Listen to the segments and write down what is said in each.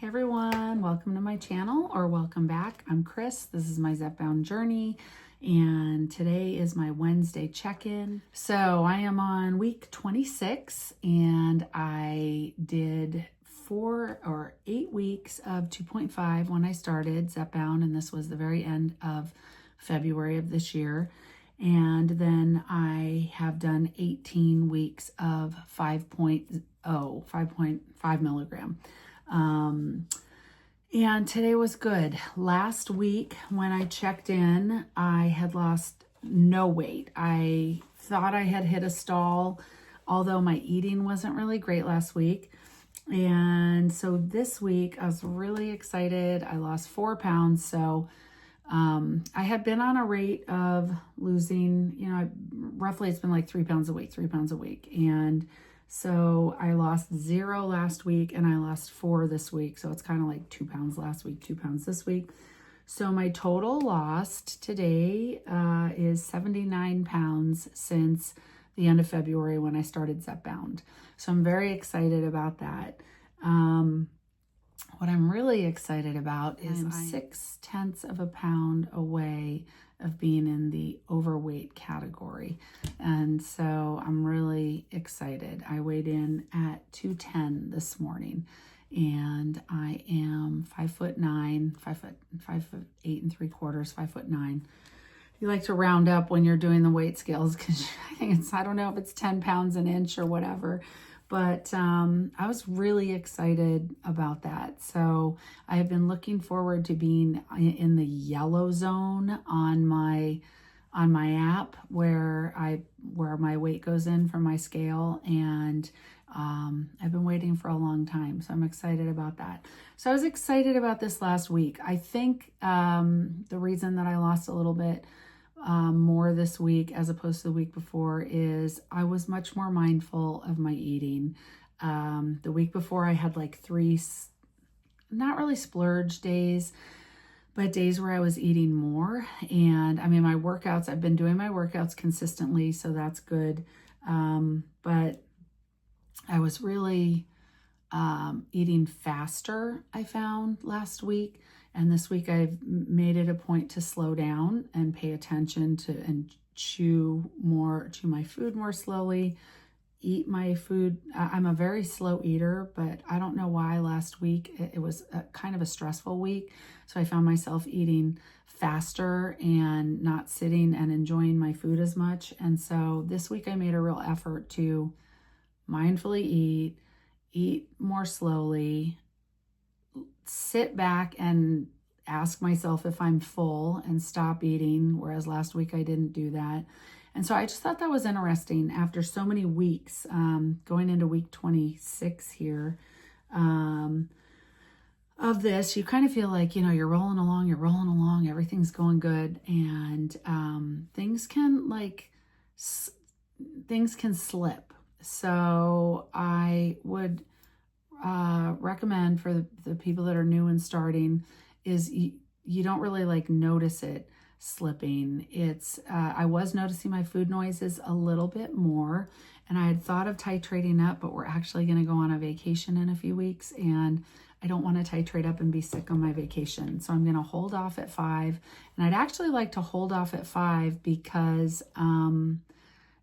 Hey everyone, welcome to my channel or welcome back. I'm Chris. This is my Zepbound journey and today is my Wednesday check-in. So I am on week 26 and I did 4 or 8 weeks of 2.5 when I started Zepbound, and this was the very end of February of this year. And then I have done 18 weeks of 5.5 milligram. And today was good. Last week when I checked in, I had lost no weight. I thought I had hit a stall, although my eating wasn't really great last week. And so this week I was really excited. I lost 4 pounds. So I had been on a rate of losing, roughly it's been like 3 pounds a week, 3 pounds a week. And so I lost 0 last week and I lost 4 this week. So it's kind of like 2 pounds last week, 2 pounds this week. So my total lost today is 79 pounds since the end of February when I started Zepbound. So I'm very excited about that. What I'm really excited about is I'm 0.6 of a pound away of being in the overweight category. And so I'm really excited. I weighed in at 210 this morning and I am 5'9", 5'8¾", 5'9". You like to round up when you're doing the weight scales because I think I don't know if it's 10 pounds an inch or whatever. But I was really excited about that. So I have been looking forward to being in the yellow zone on my app where my weight goes in from my scale, and I've been waiting for a long time. So I'm excited about that. So I was excited about this last week. I think the reason that I lost a little bit more this week as opposed to the week before is I was much more mindful of my eating. The week before I had like 3, not really splurge days, but days where I was eating more. And I mean, my workouts, I've been doing my workouts consistently, so that's good. But I was really eating faster, I found last week. And this week I've made it a point to slow down and pay attention to and chew my food more slowly, eat my food. I'm a very slow eater, but I don't know why last week it was kind of a stressful week. So I found myself eating faster and not sitting and enjoying my food as much. And so this week I made a real effort to mindfully eat more slowly, sit back and ask myself if I'm full and stop eating, whereas last week I didn't do that. And so I just thought that was interesting after so many weeks, going into week 26 here of this. You kind of feel like, you're rolling along, everything's going good, and things can slip. So I would recommend for the people that are new and starting is you don't really notice it slipping. I was noticing my food noises a little bit more, and I had thought of titrating up, but we're actually going to go on a vacation in a few weeks, and I don't want to titrate up and be sick on my vacation. So I'm going to hold off at 5, and I'd actually like to hold off at 5 because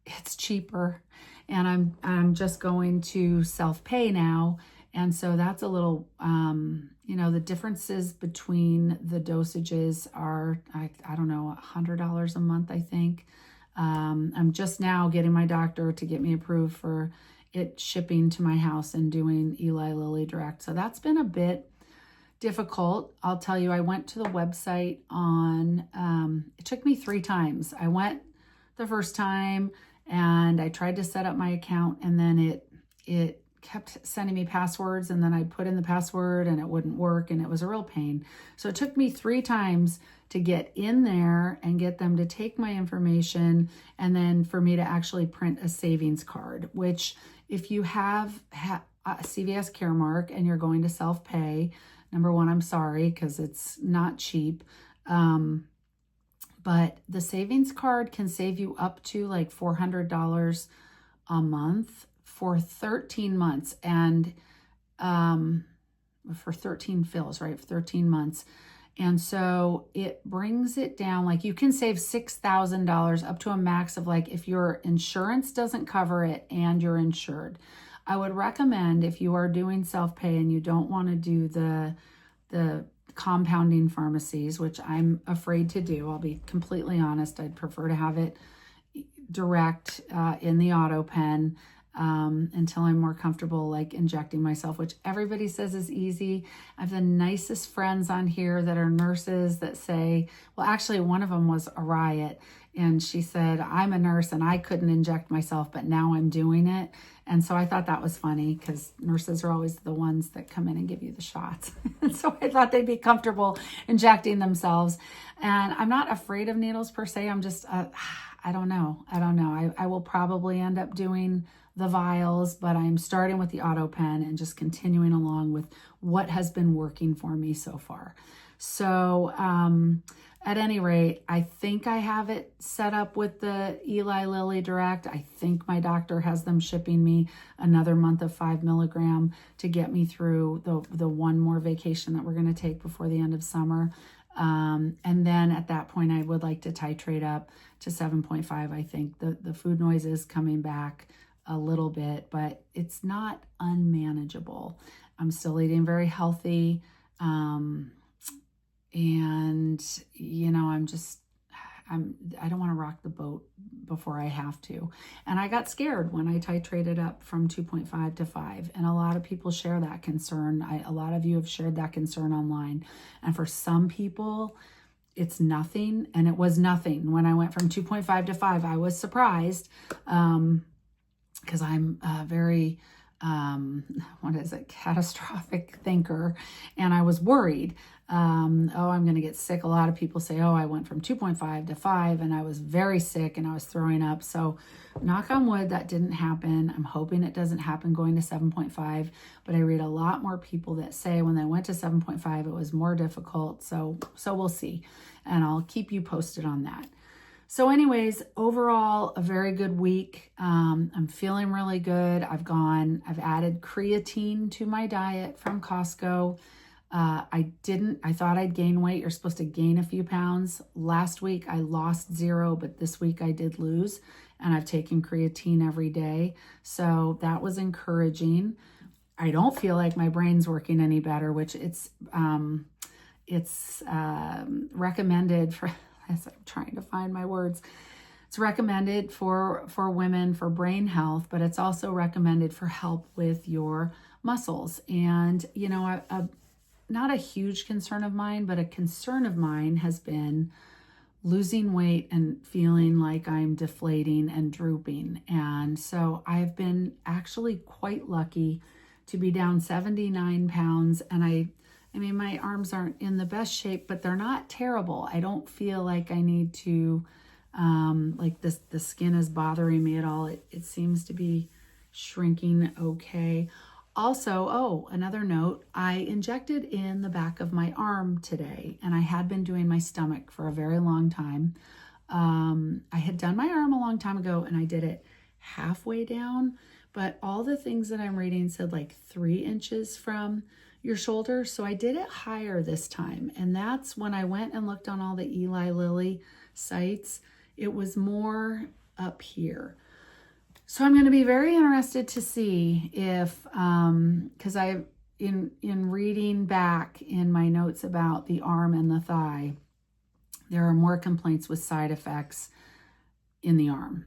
it's cheaper, and I'm just going to self-pay now. And so that's a little, the differences between the dosages are, I don't know, $100 a month, I think. I'm just now getting my doctor to get me approved for it shipping to my house and doing Eli Lilly Direct. So that's been a bit difficult. I'll tell you, I went to the website it took me 3 times. I went the first time and I tried to set up my account, and then it kept sending me passwords, and then I'd put in the password and it wouldn't work, and it was a real pain. So it took me 3 times to get in there and get them to take my information, and then for me to actually print a savings card, which if you have a CVS Caremark and you're going to self-pay, number one, I'm sorry, because it's not cheap. But the savings card can save you up to like $400 a month for 13 months. And for 13 fills, right? For 13 months. And so it brings it down, like you can save $6,000 up to a max of, like, if your insurance doesn't cover it and you're insured. I would recommend, if you are doing self-pay and you don't want to do the compounding pharmacies, which I'm afraid to do, I'll be completely honest, I'd prefer to have it direct in the auto pen until I'm more comfortable, like, injecting myself, which everybody says is easy. I have the nicest friends on here that are nurses that say, well, actually one of them was a riot, and she said, I'm a nurse and I couldn't inject myself, but now I'm doing it. And so I thought that was funny, because nurses are always the ones that come in and give you the shots. And so I thought they'd be comfortable injecting themselves. And I'm not afraid of needles per se. I'm just, I don't know. I will probably end up doing the vials, but I'm starting with the auto pen and just continuing along with what has been working for me so far. So at any rate, I think I have it set up with the Eli Lilly Direct. I think my doctor has them shipping me another month of 5 milligram to get me through the one more vacation that we're going to take before the end of summer. And then at that point, I would like to titrate up to 7.5. I think the food noise is coming back a little bit, but it's not unmanageable. I'm still eating very healthy. And, you know, I don't want to rock the boat before I have to. And I got scared when I titrated up from 2.5 to 5. And a lot of people share that concern. A lot of you have shared that concern online. And for some people, it's nothing. And it was nothing. When I went from 2.5 to 5, I was surprised. Because I'm very, catastrophic thinker. And I was worried. I'm going to get sick. A lot of people say, I went from 2.5 to 5 and I was very sick and I was throwing up. So knock on wood, that didn't happen. I'm hoping it doesn't happen going to 7.5, but I read a lot more people that say when they went to 7.5, it was more difficult. So we'll see. And I'll keep you posted on that. So anyways, overall, a very good week. I'm feeling really good. I've added creatine to my diet from Costco. I thought I'd gain weight. You're supposed to gain a few pounds. Last week I lost 0, but this week I did lose, and I've taken creatine every day. So that was encouraging. I don't feel like my brain's working any better, which it's recommended for, as I'm trying to find my words. It's recommended for women for brain health, but it's also recommended for help with your muscles. And, you know, not a huge concern of mine, but a concern of mine has been losing weight and feeling like I'm deflating and drooping. And so I've been actually quite lucky to be down 79 pounds. And I mean, my arms aren't in the best shape, but they're not terrible. I don't feel like I need to, like the skin is bothering me at all. It seems to be shrinking okay. Also, another note, I injected in the back of my arm today, and I had been doing my stomach for a very long time. I had done my arm a long time ago, and I did it halfway down, but all the things that I'm reading said like 3 inches from your shoulder. So I did it higher this time. And that's when I went and looked on all the Eli Lilly sites. It was more up here. So I'm going to be very interested to see if, because in reading back in my notes about the arm and the thigh, there are more complaints with side effects in the arm,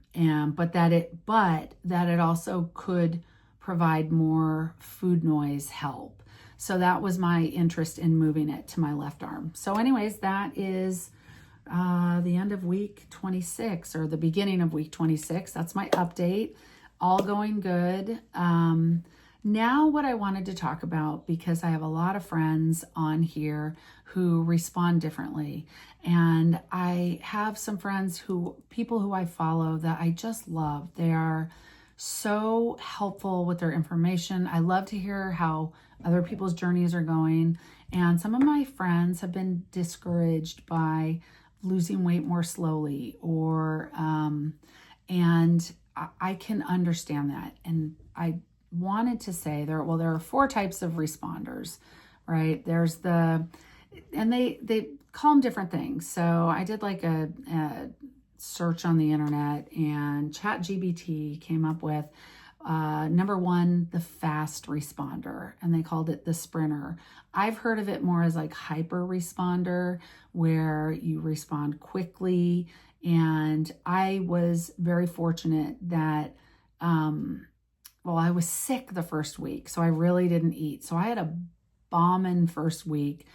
but that it also could provide more food noise help. So that was my interest in moving it to my left arm. So anyways, that is the end of week 26 or the beginning of week 26. That's my update. All going good. Now what I wanted to talk about, because I have a lot of friends on here who respond differently. And I have some friends people who I follow that I just love. They are so helpful with their information. I love to hear how other people's journeys are going. And some of my friends have been discouraged by losing weight more slowly, and I can understand that. And I wanted to say there are 4 types of responders. right? There's and they call them different things. So I did like a search on the internet, and ChatGPT came up with number one, the fast responder, and they called it the sprinter. I've heard of it more as like hyper responder, where you respond quickly. And I was very fortunate that, I was sick the first week, so I really didn't eat. So I had a bombing first week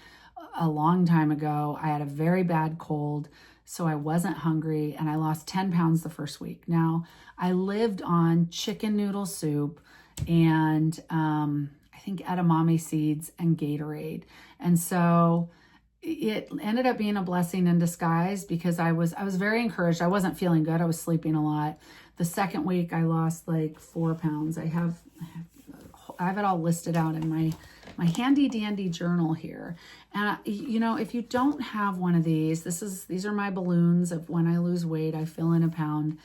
a long time ago. I had a very bad cold, so I wasn't hungry, and I lost 10 pounds the first week. Now, I lived on chicken noodle soup and I think edamame seeds and Gatorade. And so it ended up being a blessing in disguise, because I was very encouraged. I wasn't feeling good. I was sleeping a lot. The second week I lost like 4 pounds. I have it all listed out in my handy dandy journal here. And if you don't have one of these are my balloons of when I lose weight, I fill in a pound.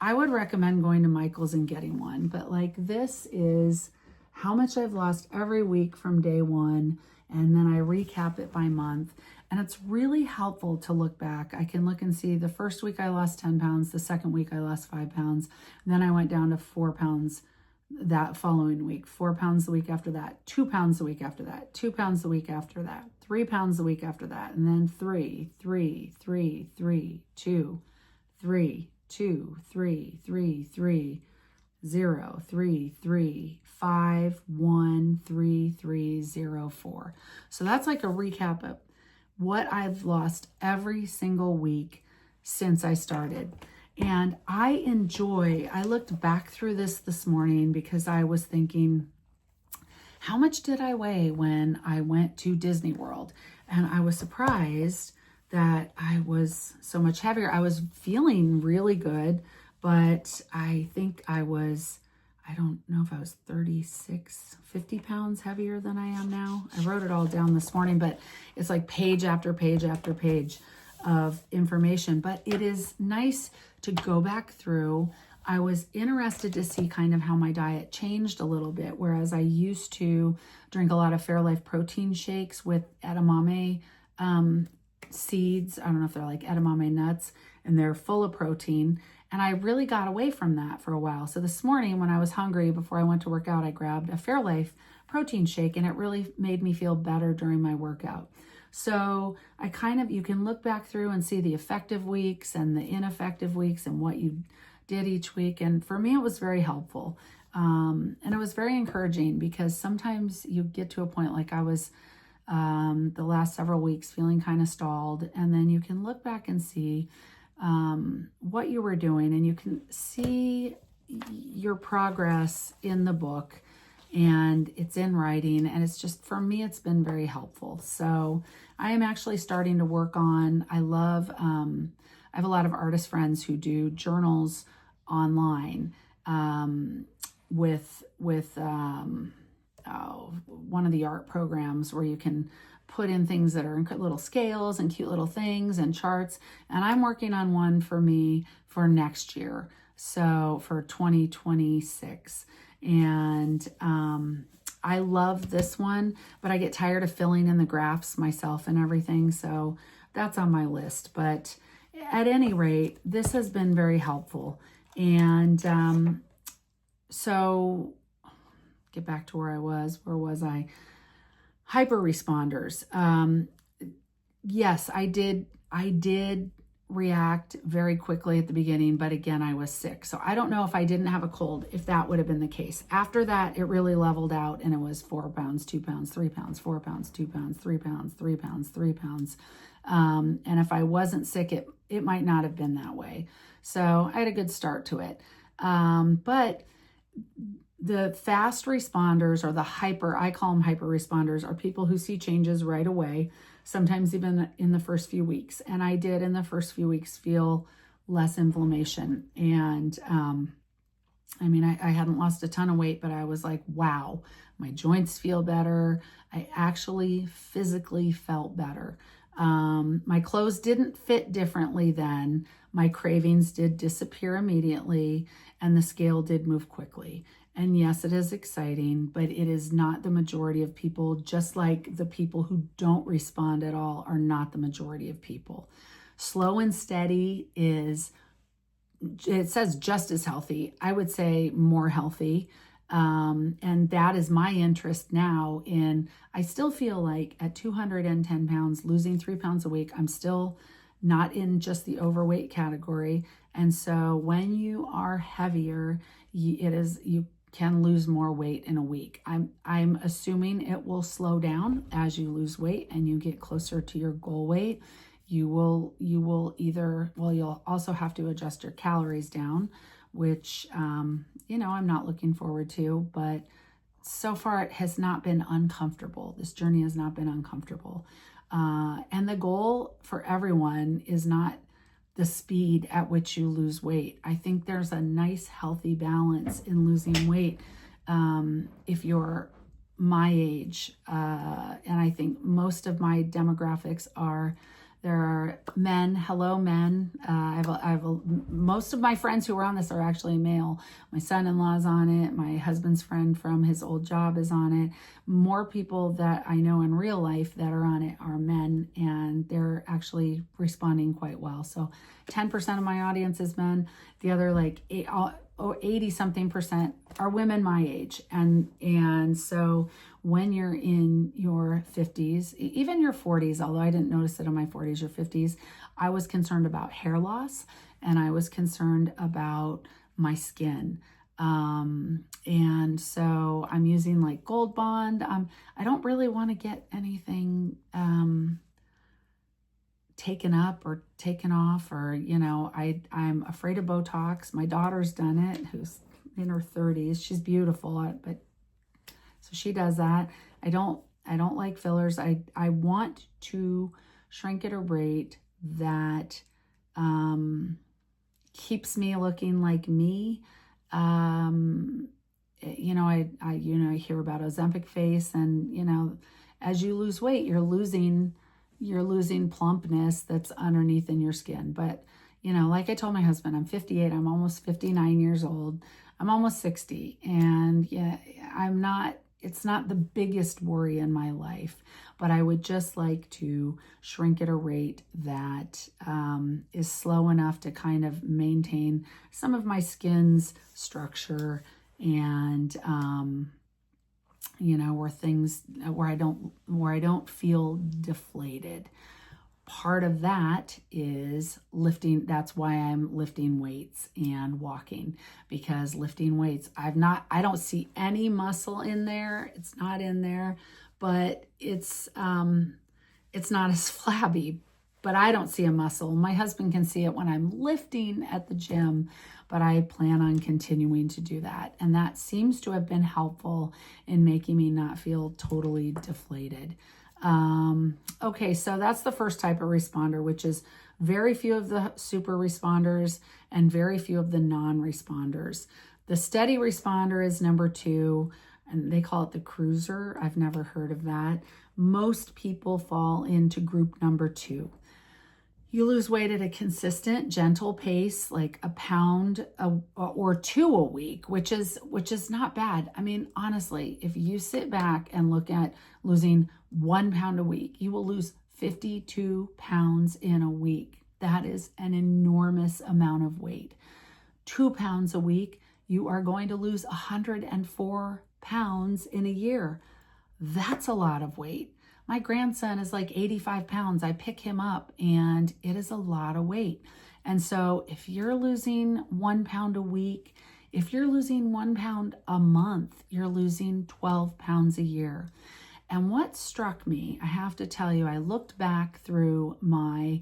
I would recommend going to Michael's and getting one. But like, this is how much I've lost every week from day one. And then I recap it by month. And it's really helpful to look back. I can look and see the first week I lost 10 pounds. The second week I lost 5 pounds. And then I went down to 4 pounds that following week, 4 pounds the week after that, 2 pounds the week after that, 2 pounds the week after that, 3 pounds the week after that, and then 3, 3, 3, 3, 2, 3, 2, 3, 3, 3, 0, 3, 3, 5, 1, 3, 3, 0, 4. So that's like a recap of what I've lost every single week since I started. And I looked back through this morning, because I was thinking, how much did I weigh when I went to Disney World? And I was surprised that I was so much heavier. I was feeling really good, but I think I don't know if I was 50 pounds heavier than I am now. I wrote it all down this morning, but it's like page after page after page of information. But it is nice to go back through. I was interested to see kind of how my diet changed a little bit, whereas I used to drink a lot of Fairlife protein shakes with edamame seeds. I don't know if they're like edamame nuts, and they're full of protein. And I really got away from that for a while. So this morning when I was hungry before I went to work out, I grabbed a Fairlife protein shake, and it really made me feel better during my workout. So you can look back through and see the effective weeks and the ineffective weeks and what you did each week. And for me, it was very helpful. And it was very encouraging, because sometimes you get to a point like I was the last several weeks feeling kind of stalled. And then you can look back and see what you were doing, and you can see your progress in the book, and it's in writing, and it's just, for me, it's been very helpful. So I am actually starting to work on, I have a lot of artist friends who do journals online with one of the art programs where you can put in things that are in little scales and cute little things and charts. And I'm working on one for me for next year. So for 2026. And I love this one, but I get tired of filling in the graphs myself and everything. So that's on my list. But at any rate, this has been very helpful. And so get back to where I was. Where was I? Hyperresponders. Yes, I did react very quickly at the beginning, but again, I was sick. So I don't know if I didn't have a cold, if that would have been the case. After that, it really leveled out, and it was 4 pounds, 2 pounds, 3 pounds, 4 pounds, 2 pounds, 3 pounds, 3 pounds, 3 pounds. And if I wasn't sick, it might not have been that way. So I had a good start to it. But the fast responders, or I call them hyper responders, are people who see changes right away, sometimes even in the first few weeks. And I did in the first few weeks feel less inflammation. And I hadn't lost a ton of weight, but I was like, wow, my joints feel better. I actually physically felt better. My clothes didn't fit differently then. My cravings did disappear immediately, and the scale did move quickly. And yes, it is exciting, but it is not the majority of people, just like the people who don't respond at all are not the majority of people. Slow and steady is, it says just as healthy. I would say more healthy. And that is my interest now in, I still feel like at 210 pounds, losing 3 pounds a week, I'm still not in just the overweight category. And so when you are heavier, you can lose more weight in a week. I'm assuming it will slow down as you lose weight and you get closer to your goal weight. You will either, well, you'll also have to adjust your calories down, which, you know, I'm not looking forward to, but so far it has not been uncomfortable. This journey has not been uncomfortable. And the goal for everyone is not the speed at which you lose weight. I think there's a nice, healthy balance in losing weight. If you're my age, and I think most of my demographics there are men. Hello, men. Most of my friends who are on this are actually male. My son-in-law's on it. My husband's friend from his old job is on it. More people that I know in real life that are on it are men, and they're actually responding quite well. So 10% of my audience is men. The other 80 something percent are women my age. And so when you're in your 50s, even your 40s, although I didn't notice it in my 40s or 50s, I was concerned about hair loss and I was concerned about my skin. And so I'm using like Gold Bond. I don't really want to get anything taken up or taken off, or, you know, I'm afraid of Botox. My daughter's done it, who's in her 30s. She's beautiful, but so she does that. I don't like fillers. I want to shrink at a rate that keeps me looking like me. You know, I hear about Ozempic face, and, you know, as you lose weight, you're losing plumpness that's underneath in your skin. But, you know, like I told my husband, I'm 58, I'm almost 59 years old. I'm almost 60. And yeah, it's not the biggest worry in my life, but I would just like to shrink at a rate that is slow enough to kind of maintain some of my skin's structure and, you know, where I don't feel deflated. Part of that is lifting. That's why I'm lifting weights and walking, because lifting weights, I don't see any muscle in there. It's not in there, but it's not as flabby, but I don't see a muscle. My husband can see it when I'm lifting at the gym, but I plan on continuing to do that. And that seems to have been helpful in making me not feel totally deflated. Okay, so that's the first type of responder, which is very few of the super responders and very few of the non-responders. The steady responder is number 2, and they call it the cruiser. I've never heard of that. Most people fall into group number 2. You lose weight at a consistent, gentle pace, like a pound or 2 a week, which is not bad. I mean, honestly, if you sit back and look at losing 1 pound a week, you will lose 52 pounds in a week. That is an enormous amount of weight. 2 pounds a week, you are going to lose 104 pounds in a year. That's a lot of weight. My grandson is like 85 pounds. I pick him up and it is a lot of weight. And so if you're losing 1 pound a week, if you're losing 1 pound a month, you're losing 12 pounds a year. And what struck me, I have to tell you, I looked back through my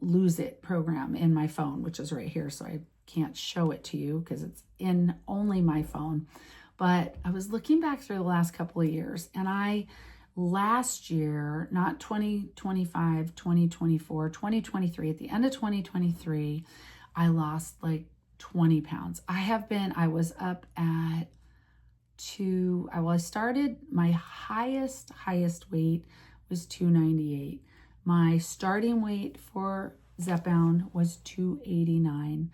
Lose It program in my phone, which is right here, so I can't show it to you because it's in only my phone. But I was looking back through the last couple of years, and last year, not 2025, 2024, 2023, at the end of 2023, I lost like 20 pounds. I was up at I started, my highest weight was 298. My starting weight for Zepbound was 289.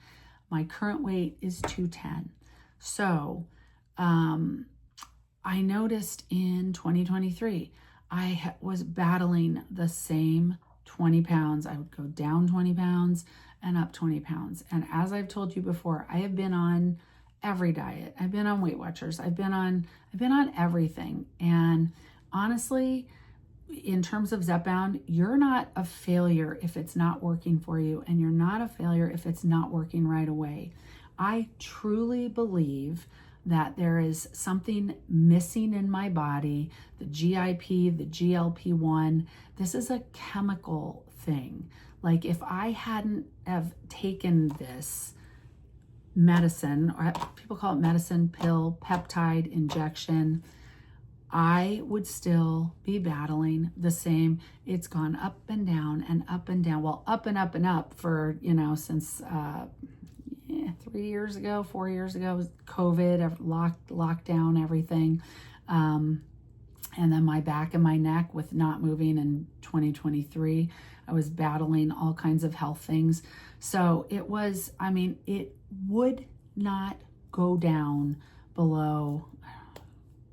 My current weight is 210. So I noticed in 2023, I was battling the same 20 pounds. I would go down 20 pounds and up 20 pounds. And as I've told you before, I have been on every diet. I've been on Weight Watchers. I've been on everything. And honestly, in terms of Zepbound, you're not a failure if it's not working for you, and you're not a failure if it's not working right away. I truly believe that there is something missing in my body, the GIP, the GLP-1. This is a chemical thing. Like if I hadn't have taken this medicine, or people call it medicine, pill, peptide injection, I would still be battling the same. It's gone up and down and up and down. Well, up and up and up for, since 3 years ago, 4 years ago, COVID, lockdown, everything. And then my back and my neck with not moving in 2023. I was battling all kinds of health things. So it would not go down below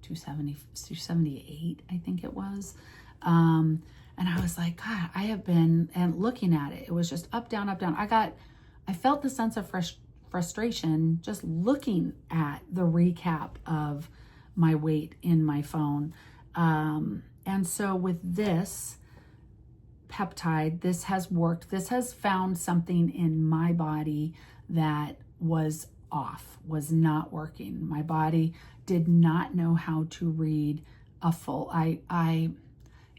278, I think it was. And I was like, God, I have been, and looking at it, it was just up, down, up, down. I felt the sense of frustration just looking at the recap of my weight in my phone. And so with this peptide, this has worked. This has found something in my body that was off, was not working. My body did not know how to read a full.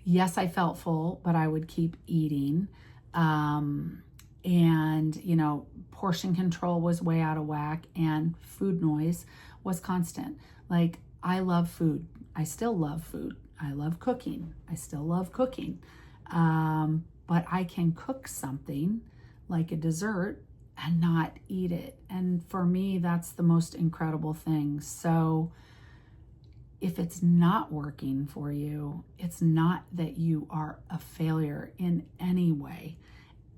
Yes, I felt full, but I would keep eating. And, portion control was way out of whack, and food noise was constant. Like, I love food. I still love food. I love cooking. I still love cooking. But I can cook something like a dessert and not eat it. And for me, that's the most incredible thing. So if it's not working for you, it's not that you are a failure in any way.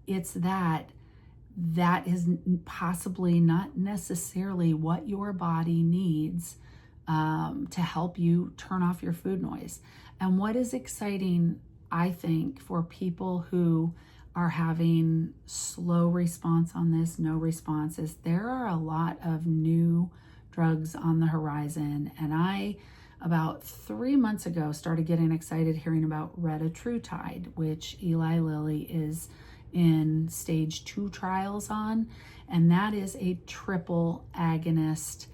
It's that is possibly not necessarily what your body needs to help you turn off your food noise. And what is exciting, I think, for people who are having slow response on this, no response, is there are a lot of new drugs on the horizon. And I, about 3 months ago, started getting excited hearing about retatrutide, which Eli Lilly is in stage 2 trials on. And that is a triple agonist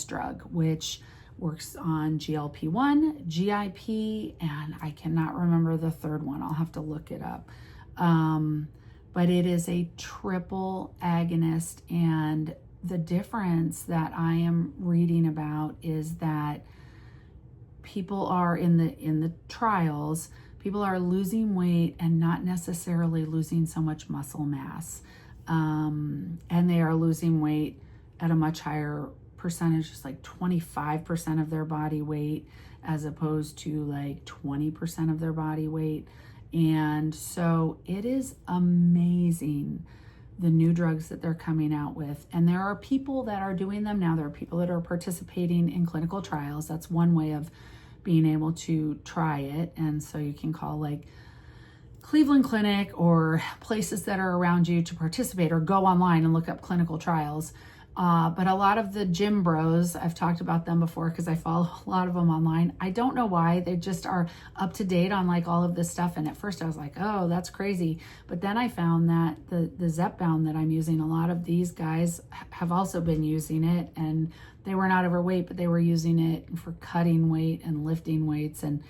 drug, which works on GLP-1, GIP, and I cannot remember the third one. I'll have to look it up. But it is a triple agonist, and the difference that I am reading about is that people are in the trials, people are losing weight and not necessarily losing so much muscle mass. And they are losing weight at a much higher percentage, just like 25% of their body weight, as opposed to like 20% of their body weight. And so it is amazing, the new drugs that they're coming out with. And there are people that are doing them now. There are people that are participating in clinical trials. That's one way of being able to try it. And so you can call like Cleveland Clinic or places that are around you to participate, or go online and look up clinical trials. But a lot of the gym bros, I've talked about them before because I follow a lot of them online. I don't know why. They just are up to date on like all of this stuff. And at first I was like, oh, that's crazy. But then I found that the Zepbound that I'm using, a lot of these guys have also been using it, and they were not overweight, but they were using it for cutting weight and lifting weights, and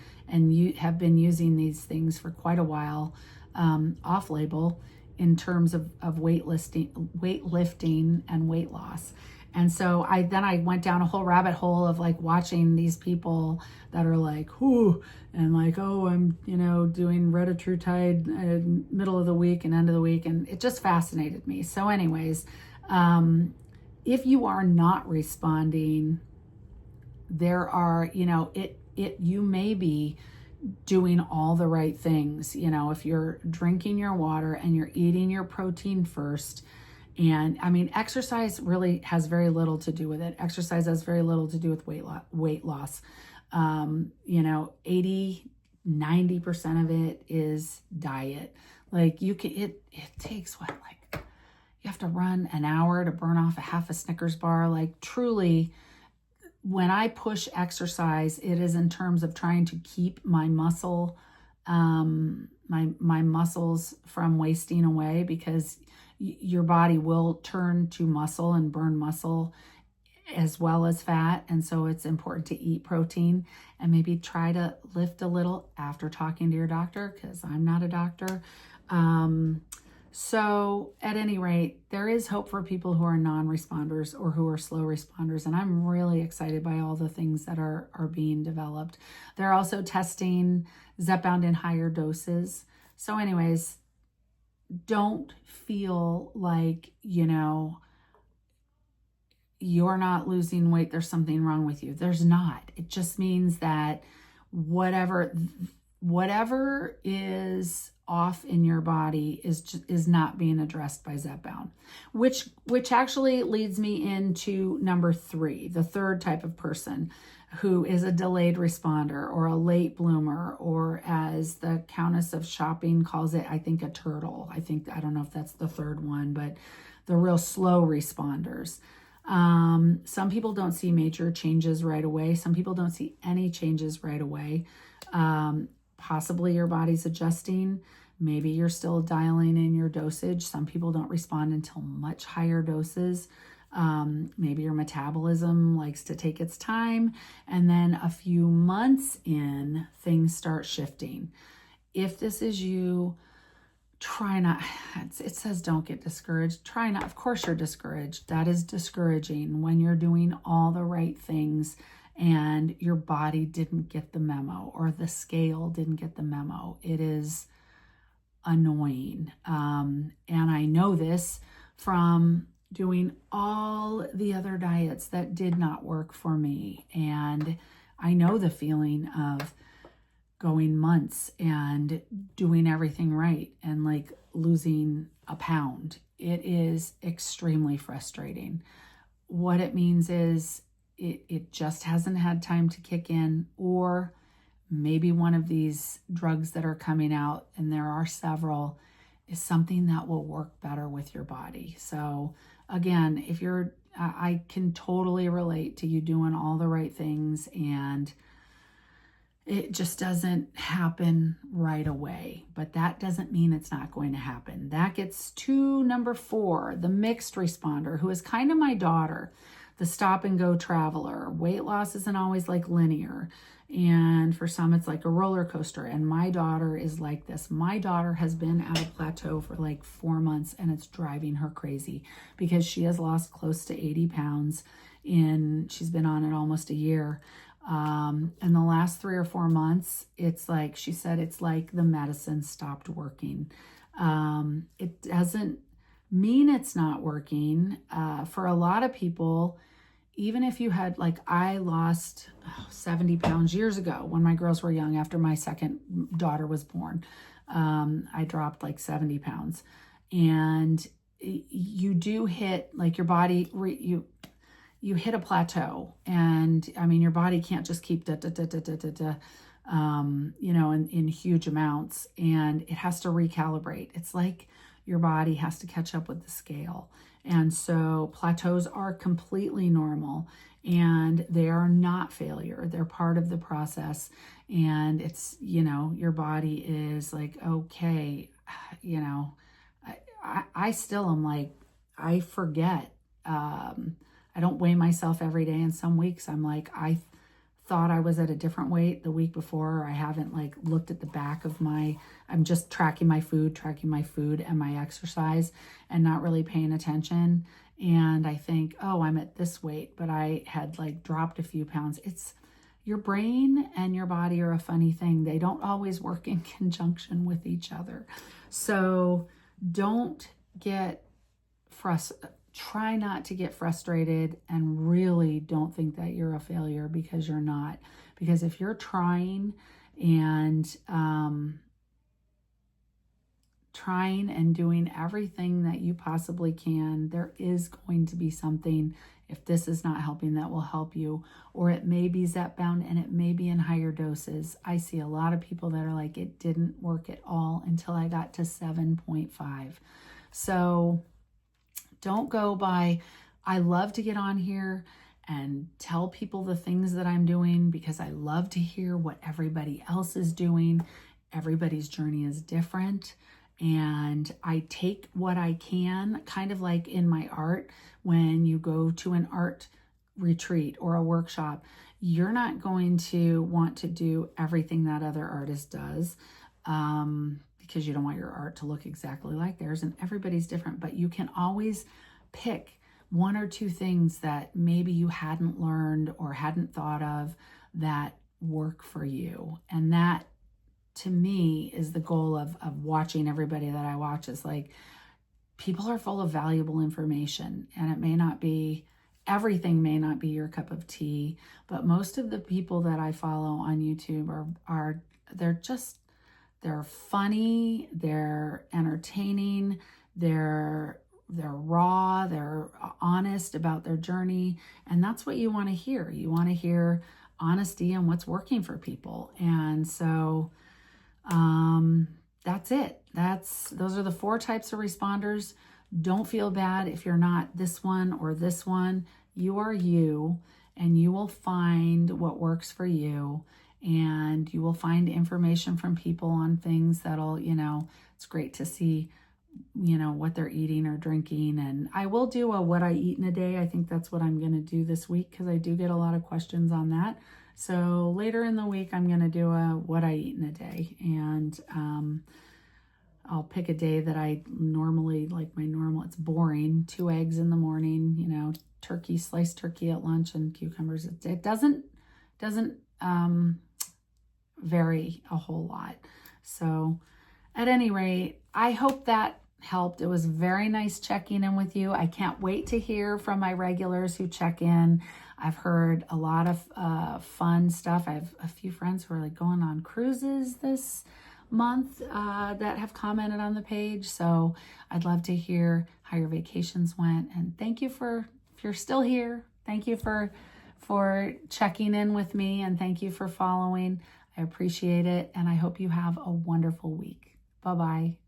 you have been using these things for quite a while, off label, in terms of weightlifting and weight loss. And so I went down a whole rabbit hole of like watching these people that are like, whoo, and like, oh, I'm, doing retatrutide middle of the week and end of the week. And it just fascinated me. So anyways, if you are not responding, there are, you may be doing all the right things. If you're drinking your water and you're eating your protein first, And I mean, exercise really has very little to do with it. Exercise has very little to do with weight loss. 80, 90% of it is diet. Like it takes what, like you have to run an hour to burn off a half a Snickers bar. Like truly, when I push exercise, it is in terms of trying to keep my muscle, my muscles from wasting away, because your body will turn to muscle and burn muscle as well as fat. And so it's important to eat protein and maybe try to lift a little after talking to your doctor, because I'm not a doctor. So at any rate, there is hope for people who are non-responders or who are slow responders. And I'm really excited by all the things that are being developed. They're also testing Zepbound in higher doses. So anyways, don't feel like, you're not losing weight, there's something wrong with you. There's not. It just means that whatever is off in your body is not being addressed by Zepbound, which actually leads me into number 3, the third type of person, who is a delayed responder or a late bloomer, or as the Countess of Shopping calls it, I think a turtle. I don't know if that's the third one, but the real slow responders. Some people don't see major changes right away. Some people don't see any changes right away. Possibly your body's adjusting. Maybe you're still dialing in your dosage. Some people don't respond until much higher doses. Maybe your metabolism likes to take its time, and then a few months in, things start shifting. If this is you, try not, it says don't get discouraged. Try not, of course you're discouraged. That is discouraging when you're doing all the right things and your body didn't get the memo, or the scale didn't get the memo. It is annoying. And I know this from doing all the other diets that did not work for me. And I know the feeling of going months and doing everything right and like losing a pound. It is extremely frustrating. What it means is it just hasn't had time to kick in, or maybe one of these drugs that are coming out, and there are several, is something that will work better with your body. So again, I can totally relate to you doing all the right things, and it just doesn't happen right away. But that doesn't mean it's not going to happen. That gets to number 4, the mixed responder, who is kind of my daughter, the stop and go traveler. Weight loss isn't always like linear. And for some, it's like a roller coaster. And my daughter is like this. My daughter has been at a plateau for like 4 months, and it's driving her crazy because she has lost close to 80 pounds she's been on it almost a year. In the last 3 or 4 months, it's like, she said, it's like the medicine stopped working. It doesn't mean it's not working. For a lot of people, even if you had, like, I lost 70 pounds years ago when my girls were young, after my second daughter was born. I dropped like 70 pounds. And you do hit, like, your body, you hit a plateau. And I mean, your body can't just keep in huge amounts, and it has to recalibrate. It's like your body has to catch up with the scale. And so plateaus are completely normal, and they are not failure. They're part of the process. And it's, your body is like, okay, I still am like, I forget. I don't weigh myself every day. And some weeks I'm like, I thought I was at a different weight the week before. I haven't like looked at the back of I'm just tracking my food and my exercise and not really paying attention. And I think, oh, I'm at this weight, but I had like dropped a few pounds. It's your brain and your body are a funny thing. They don't always work in conjunction with each other. So don't get frustrated. Try not to get frustrated, and really don't think that you're a failure, because you're not. Because if you're trying and trying and doing everything that you possibly can. There is going to be something, if this is not helping, that will help you. Or it may be Zepbound and it may be in higher doses. I see a lot of people that are like, it didn't work at all until I got to 7.5. So don't go by, I love to get on here and tell people the things that I'm doing because I love to hear what everybody else is doing. Everybody's journey is different. And I take what I can, kind of like in my art, when you go to an art retreat or a workshop, you're not going to want to do everything that other artist does because you don't want your art to look exactly like theirs, and everybody's different, but you can always pick one or two things that maybe you hadn't learned or hadn't thought of that work for you. And that, to me, is the goal of watching everybody that I watch, is like, people are full of valuable information, and it may not be, everything may not be your cup of tea, but most of the people that I follow on YouTube they're funny, they're entertaining, they're raw, they're honest about their journey, and that's what you want to hear. You want to hear honesty and what's working for people. And so that's it. Those are the 4 types of responders. Don't feel bad if you're not this one or this one. You are you, and you will find what works for you, and you will find information from people on things that'll, it's great to see, what they're eating or drinking. And I will do a what I eat in a day. I think that's what I'm going to do this week, because I do get a lot of questions on that. So later in the week, I'm going to do a what I eat in a day. And I'll pick a day that I normally, like it's boring. 2 eggs in the morning, turkey, sliced turkey at lunch, and cucumbers. It doesn't vary a whole lot. So at any rate, I hope that helped. It was very nice checking in with you. I can't wait to hear from my regulars who check in. I've heard a lot of fun stuff. I have a few friends who are like going on cruises this month that have commented on the page. So I'd love to hear how your vacations went. And thank you if you're still here, thank you for checking in with me, and thank you for following. I appreciate it. And I hope you have a wonderful week. Bye-bye.